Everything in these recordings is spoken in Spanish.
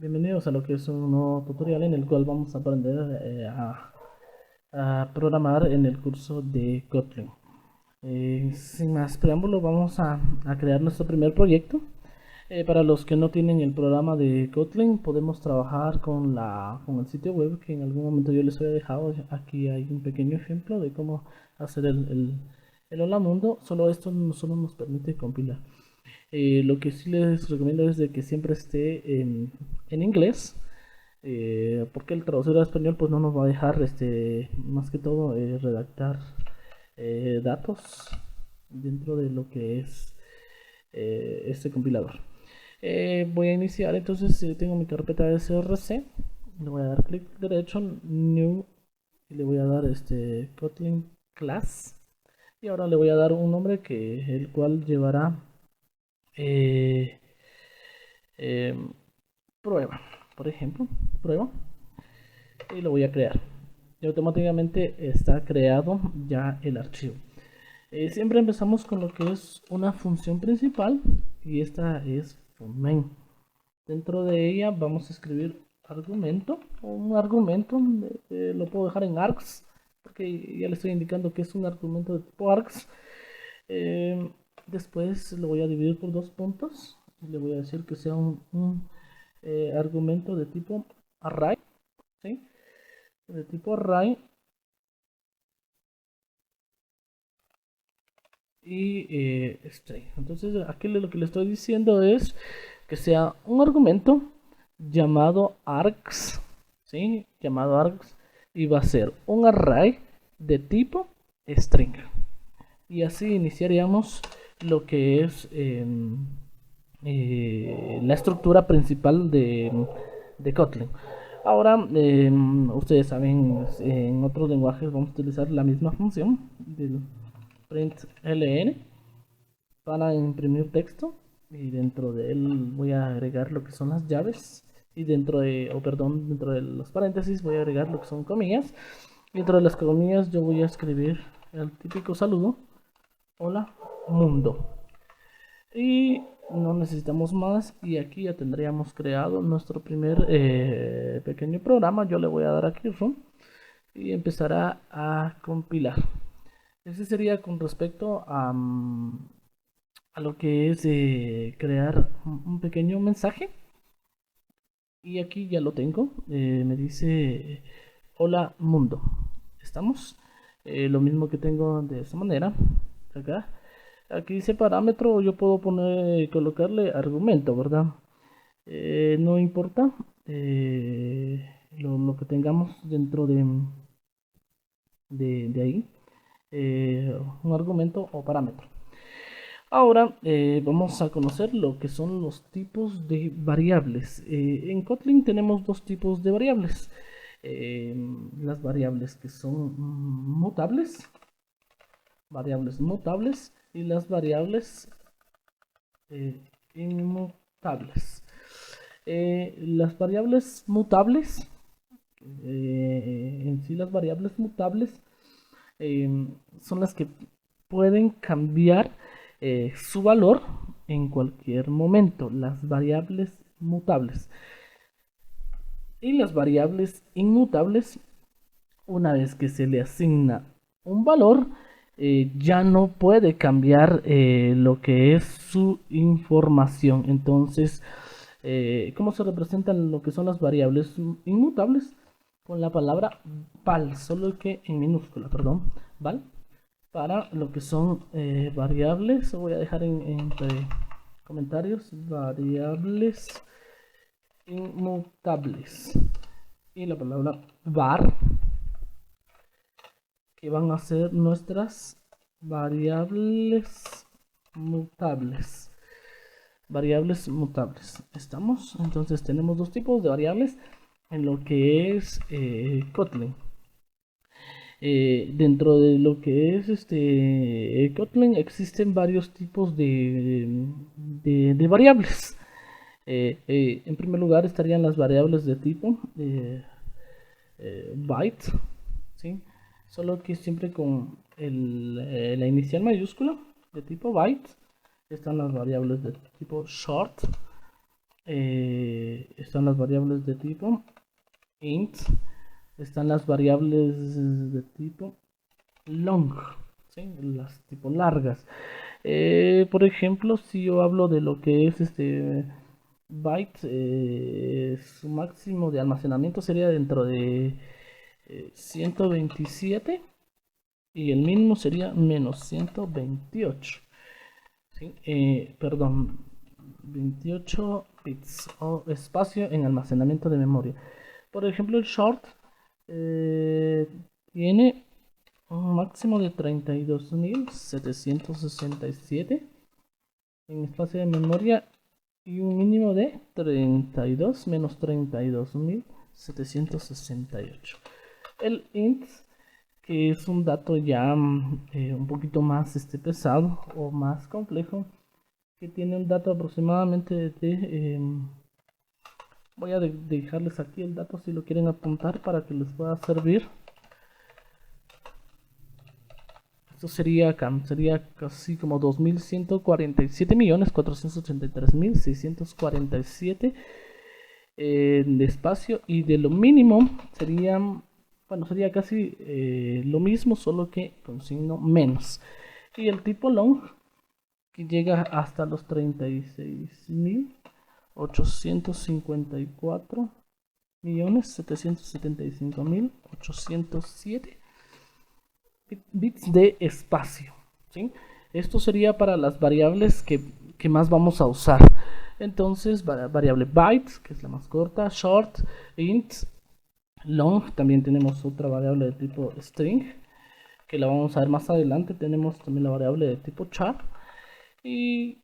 Bienvenidos a lo que es un nuevo tutorial en el cual vamos a aprender a programar en el curso de Kotlin. Sin más preámbulo, vamos a crear nuestro primer proyecto. Para los que no tienen el programa de Kotlin, podemos trabajar con el sitio web que en algún momento yo les había dejado. Aquí hay un pequeño ejemplo de cómo hacer el Hola Mundo. Solo esto solo nos permite compilar. Lo que sí les recomiendo es de que siempre esté en inglés, porque el traductor a español pues no nos va a dejar más que todo redactar datos dentro de lo que es este compilador. Voy a iniciar, entonces tengo mi carpeta de src, le voy a dar clic derecho, new, y le voy a dar Kotlin class, y ahora le voy a dar un nombre que el cual llevará eh, eh, prueba, por ejemplo, prueba, y lo voy a crear. Y automáticamente está creado ya el archivo. Siempre empezamos con lo que es una función principal, y esta es main. Dentro de ella vamos a escribir argumento, o un argumento, lo puedo dejar en args, porque ya le estoy indicando que es un argumento de tipo args. Eh, Después lo voy a dividir por dos puntos, y le voy a decir que sea un argumento de tipo array, ¿sí? De tipo array, y string. Entonces aquí lo que le estoy diciendo es que sea un argumento llamado args, ¿sí? Llamado args, y va a ser un array de tipo string. Y así iniciaríamos lo que es la estructura principal de Kotlin. Ahora, ustedes saben, en otros lenguajes vamos a utilizar la misma función del println para imprimir texto, y dentro de él voy a agregar lo que son las llaves, y dentro de los paréntesis voy a agregar lo que son comillas. Dentro de las comillas yo voy a escribir el típico saludo: hola mundo. Y no necesitamos más, y aquí ya tendríamos creado nuestro primer pequeño programa. Yo le voy a dar aquí run y empezará a compilar. Ese sería con respecto a lo que es crear un pequeño mensaje. Y aquí ya lo tengo. Me dice hola mundo. ¿Estamos? Lo mismo que tengo de esta manera acá. Aquí dice parámetro, yo puedo colocarle argumento, ¿verdad? No importa lo que tengamos dentro de ahí, un argumento o parámetro. Ahora vamos a conocer lo que son los tipos de variables. En Kotlin tenemos dos tipos de variables. Eh, las variables que son mutables, y las variables inmutables. Las variables mutables, en sí las variables mutables eh, son las que pueden cambiar su valor en cualquier momento. Las variables mutables. Y las variables inmutables, una vez que se le asigna un valor, ya no puede cambiar lo que es su información. Entonces, ¿cómo se representan lo que son las variables inmutables? Con la palabra val, solo que en minúscula, perdón, val. Para lo que son variables, voy a dejar entre comentarios variables inmutables, y la palabra var, que van a ser nuestras variables mutables. Variables mutables. ¿Estamos? Entonces tenemos dos tipos de variables en lo que es Kotlin. Dentro de lo que es Kotlin existen varios tipos de variables. En primer lugar estarían las variables de tipo byte, ¿sí? Solo que siempre con la inicial mayúscula de tipo byte. Están las variables de tipo short, están las variables de tipo int, están las variables de tipo long, ¿sí? Las tipo largas. Por ejemplo, si yo hablo de lo que es byte, su máximo de almacenamiento sería dentro de 127 y el mínimo sería menos 128. ¿Sí? Perdón, 28 bits o espacio en almacenamiento de memoria. Por ejemplo, el short tiene un máximo de 32.767 en espacio de memoria y un mínimo de 32 menos 32.768. El int, que es un dato ya un poquito más pesado o más complejo, que tiene un dato aproximadamente de voy a dejarles aquí el dato si lo quieren apuntar para que les pueda servir. Esto sería casi como 2.147.483.647 de espacio, y de lo mínimo sería casi lo mismo, solo que con signo menos. Y el tipo long, que llega hasta los 36.854.775.807 bits de espacio, ¿sí? Esto sería para las variables que más vamos a usar. Entonces, variable bytes, que es la más corta, short, int, long. También tenemos otra variable de tipo string, que la vamos a ver más adelante. Tenemos también la variable de tipo char y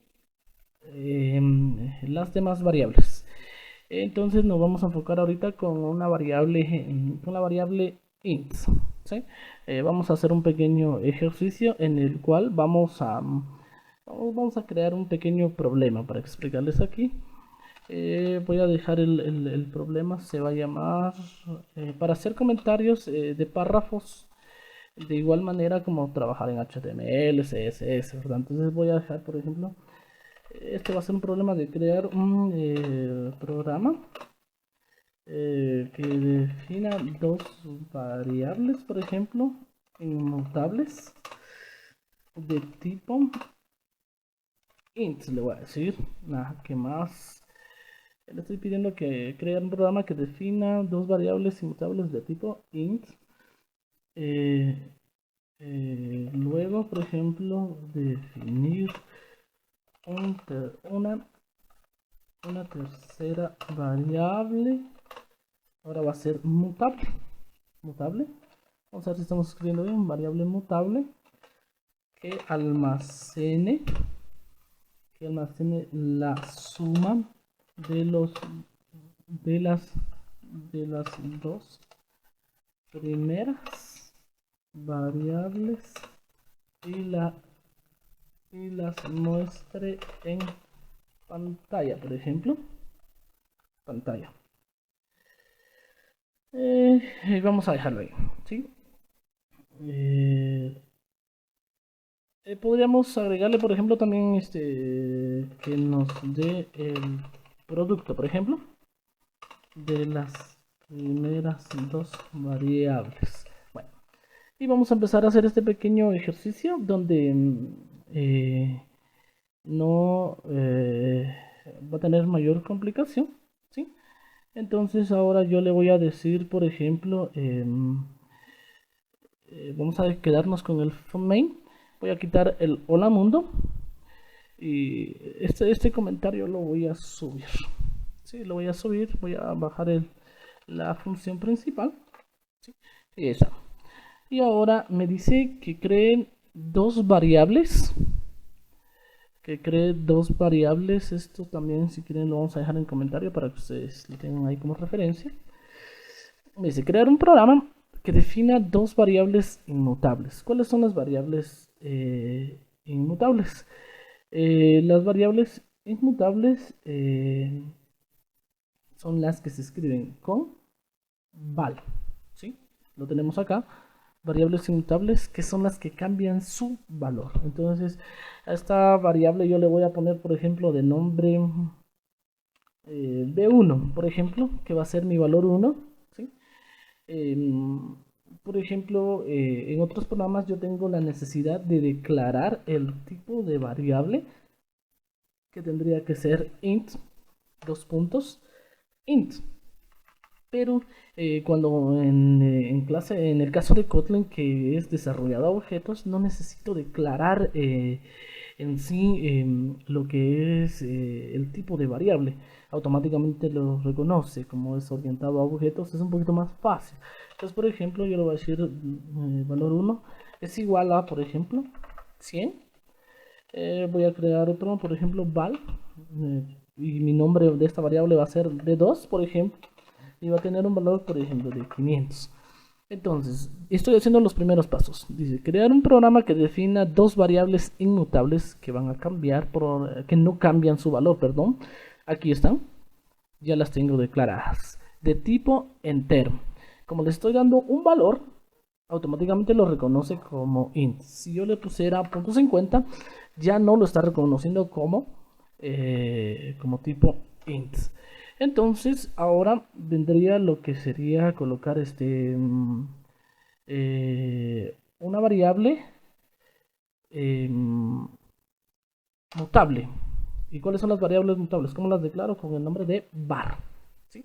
las demás variables. Entonces nos vamos a enfocar ahorita con la variable int, ¿sí? Vamos a hacer un pequeño ejercicio en el cual vamos a crear un pequeño problema para explicarles aquí. Voy a dejar el problema, se va a llamar para hacer comentarios de párrafos, de igual manera como trabajar en HTML, CSS, ¿verdad? Entonces voy a dejar, por ejemplo, este va a ser un problema de crear un programa que defina dos variables, por ejemplo, inmutables de tipo int. Le voy a decir nada que más. Le estoy pidiendo que cree un programa que defina dos variables inmutables de tipo int. Eh, Luego, por ejemplo, definir una tercera variable. Ahora va a ser mutable. Vamos a ver si estamos escribiendo bien. Variable mutable que almacene la suma de los de las dos primeras variables y las muestre en pantalla, por ejemplo. Pantalla. Vamos a dejarlo ahí, ¿sí? Podríamos agregarle, por ejemplo, también que nos dé el producto, por ejemplo, de las primeras dos variables. Bueno, y vamos a empezar a hacer este pequeño ejercicio donde no va a tener mayor complicación, ¿sí? Entonces ahora yo le voy a decir, por ejemplo, vamos a quedarnos con el main. Voy a quitar el hola mundo y este comentario lo voy a subir. Sí, lo voy a subir. Voy a bajar la función principal. ¿Sí? Y esa. Y ahora me dice que creen dos variables. Esto también, si quieren, lo vamos a dejar en comentario para que ustedes lo tengan ahí como referencia. Me dice crear un programa que defina dos variables inmutables. ¿Cuáles son las variables inmutables? Las variables inmutables son las que se escriben con val, ¿sí? Lo tenemos acá. Variables inmutables, que son las que cambian su valor. Entonces, a esta variable yo le voy a poner, por ejemplo, de nombre B1, por ejemplo, que va a ser mi valor 1, ¿sí? Em, por ejemplo, en otros programas yo tengo la necesidad de declarar el tipo de variable que tendría que ser int, dos puntos, int. Pero cuando en clase, en el caso de Kotlin, que es desarrollado a objetos, no necesito declarar en sí lo que es el tipo de variable. Automáticamente lo reconoce. Como es orientado a objetos, es un poquito más fácil. Entonces, por ejemplo, yo le voy a decir valor 1 es igual a, por ejemplo, 100. Voy a crear otro, por ejemplo, val. Y mi nombre de esta variable va a ser d2, por ejemplo. Y va a tener un valor, por ejemplo, de 500. Entonces, estoy haciendo los primeros pasos. Dice, crear un programa que defina dos variables inmutables que van a cambiar, que no cambian su valor, perdón. Aquí están. Ya las tengo declaradas. De tipo entero. Como le estoy dando un valor, automáticamente lo reconoce como int. Si yo le pusiera .50, ya no lo está reconociendo como tipo int. Entonces, ahora vendría lo que sería colocar una variable mutable. ¿Y cuáles son las variables mutables? ¿Cómo las declaro? Con el nombre de var. ¿Sí?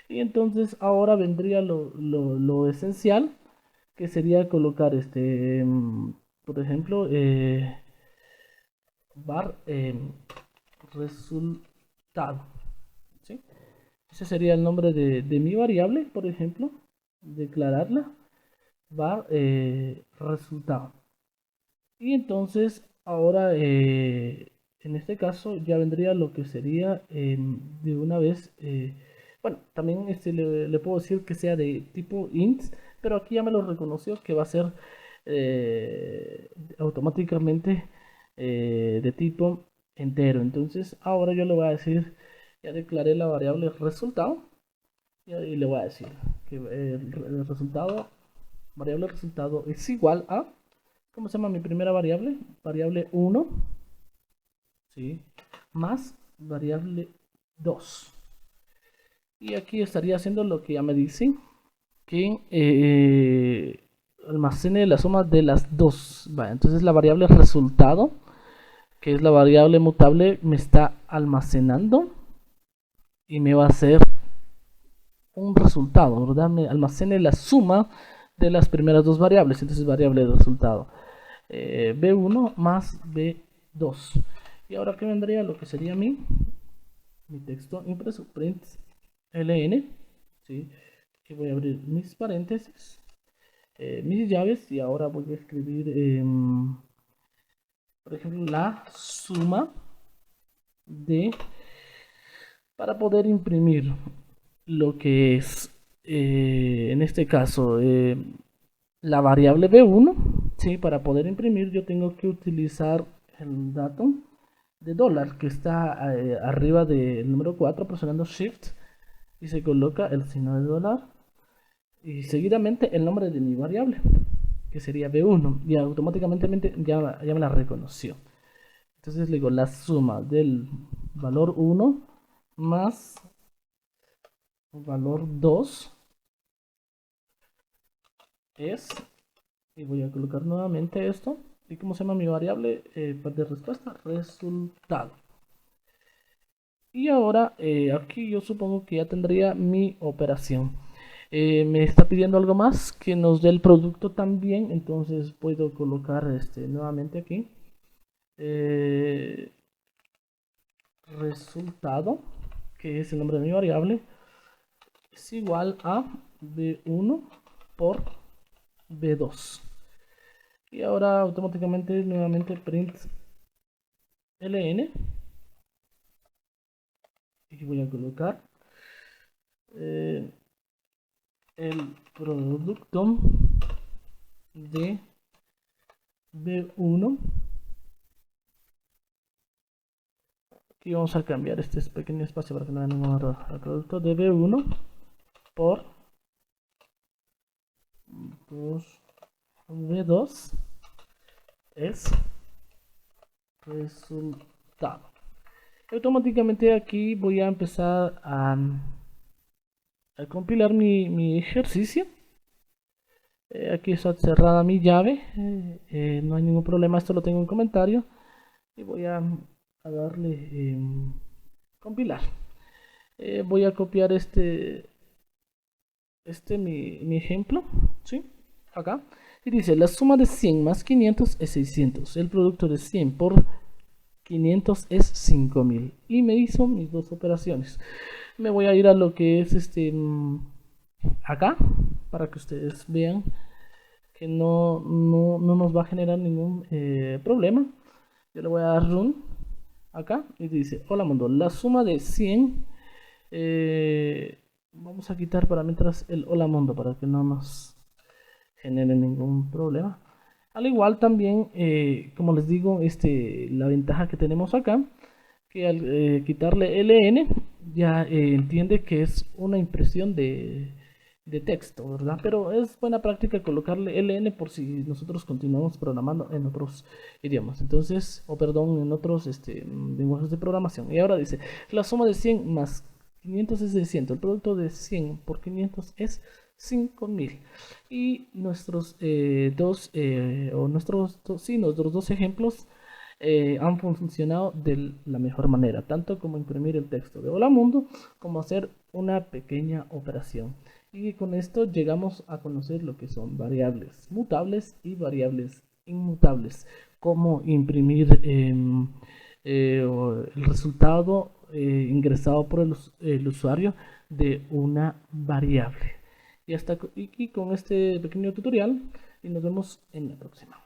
Y entonces ahora vendría lo esencial, que sería colocar por ejemplo, var resultado. ¿Sí? Ese sería el nombre de mi variable, por ejemplo, declararla var resultado. Y entonces ahora en este caso ya vendría lo que sería de una vez, bueno, también le puedo decir que sea de tipo int, pero aquí ya me lo reconoció que va a ser automáticamente de tipo entero. Entonces ahora yo le voy a decir, ya declaré la variable resultado y le voy a decir que el resultado, variable resultado es igual a, ¿cómo se llama mi primera variable? Variable 1, ¿sí? Más variable 2. Y aquí estaría haciendo lo que ya me dice, que almacene la suma de las dos. Vale, entonces la variable resultado, que es la variable mutable, me está almacenando y me va a hacer un resultado, ¿verdad? Me almacene la suma de las primeras dos variables, entonces variable de resultado. B1 más B2. Y ahora que vendría lo que sería mi texto impreso, print ln, ¿sí? Que voy a abrir mis paréntesis, mis llaves, y ahora voy a escribir, por ejemplo, la suma de, para poder imprimir lo que es, en este caso, la variable b1, ¿sí? Para poder imprimir yo tengo que utilizar el dato de dólar que está arriba del número 4 presionando shift y se coloca el signo de dólar y seguidamente el nombre de mi variable, que sería b1, y automáticamente ya me la reconoció. Entonces le digo la suma del valor 1 más valor 2 es, y voy a colocar nuevamente esto, y cómo se llama mi variable de respuesta, resultado. Y ahora aquí yo supongo que ya tendría mi operación. Me está pidiendo algo más, que nos dé el producto también, entonces puedo colocar nuevamente aquí resultado, que es el nombre de mi variable, es igual a b1 por b2. Y ahora automáticamente nuevamente print ln, y voy a colocar eh, el producto de b1. Aquí vamos a cambiar este pequeño espacio para que no haya ningún error. El producto de b1 por b2 es resultado. Automáticamente aquí voy a empezar a compilar mi ejercicio. Aquí está cerrada mi llave, no hay ningún problema, esto lo tengo en comentario y voy a darle compilar. Voy a copiar mi ejemplo, ¿sí? Acá, y dice, la suma de 100 más 500 es 600, el producto de 100 por 500 es 5000, y me hizo mis dos operaciones. Me voy a ir a lo que es acá, para que ustedes vean que no nos va a generar ningún problema. Yo le voy a dar run acá y dice, hola mundo, la suma de 100, vamos a quitar para mientras el hola mundo para que no nos genere ningún problema. Al igual también, como les digo, la ventaja que tenemos acá, que al quitarle LN ya entiende que es una impresión de texto, ¿verdad? Pero es buena práctica colocarle LN por si nosotros continuamos programando en otros idiomas, entonces, o perdón, en otros lenguajes de programación. Y ahora dice, la suma de 100 más 500 es 600, el producto de 100 por 500 es 5000. Y nuestros nuestros dos ejemplos han funcionado de la mejor manera, tanto como imprimir el texto de Hola Mundo, como hacer una pequeña operación. Y con esto llegamos a conocer lo que son variables mutables y variables inmutables, como imprimir el resultado ingresado por el usuario de una variable. Y con este pequeño tutorial y nos vemos en la próxima.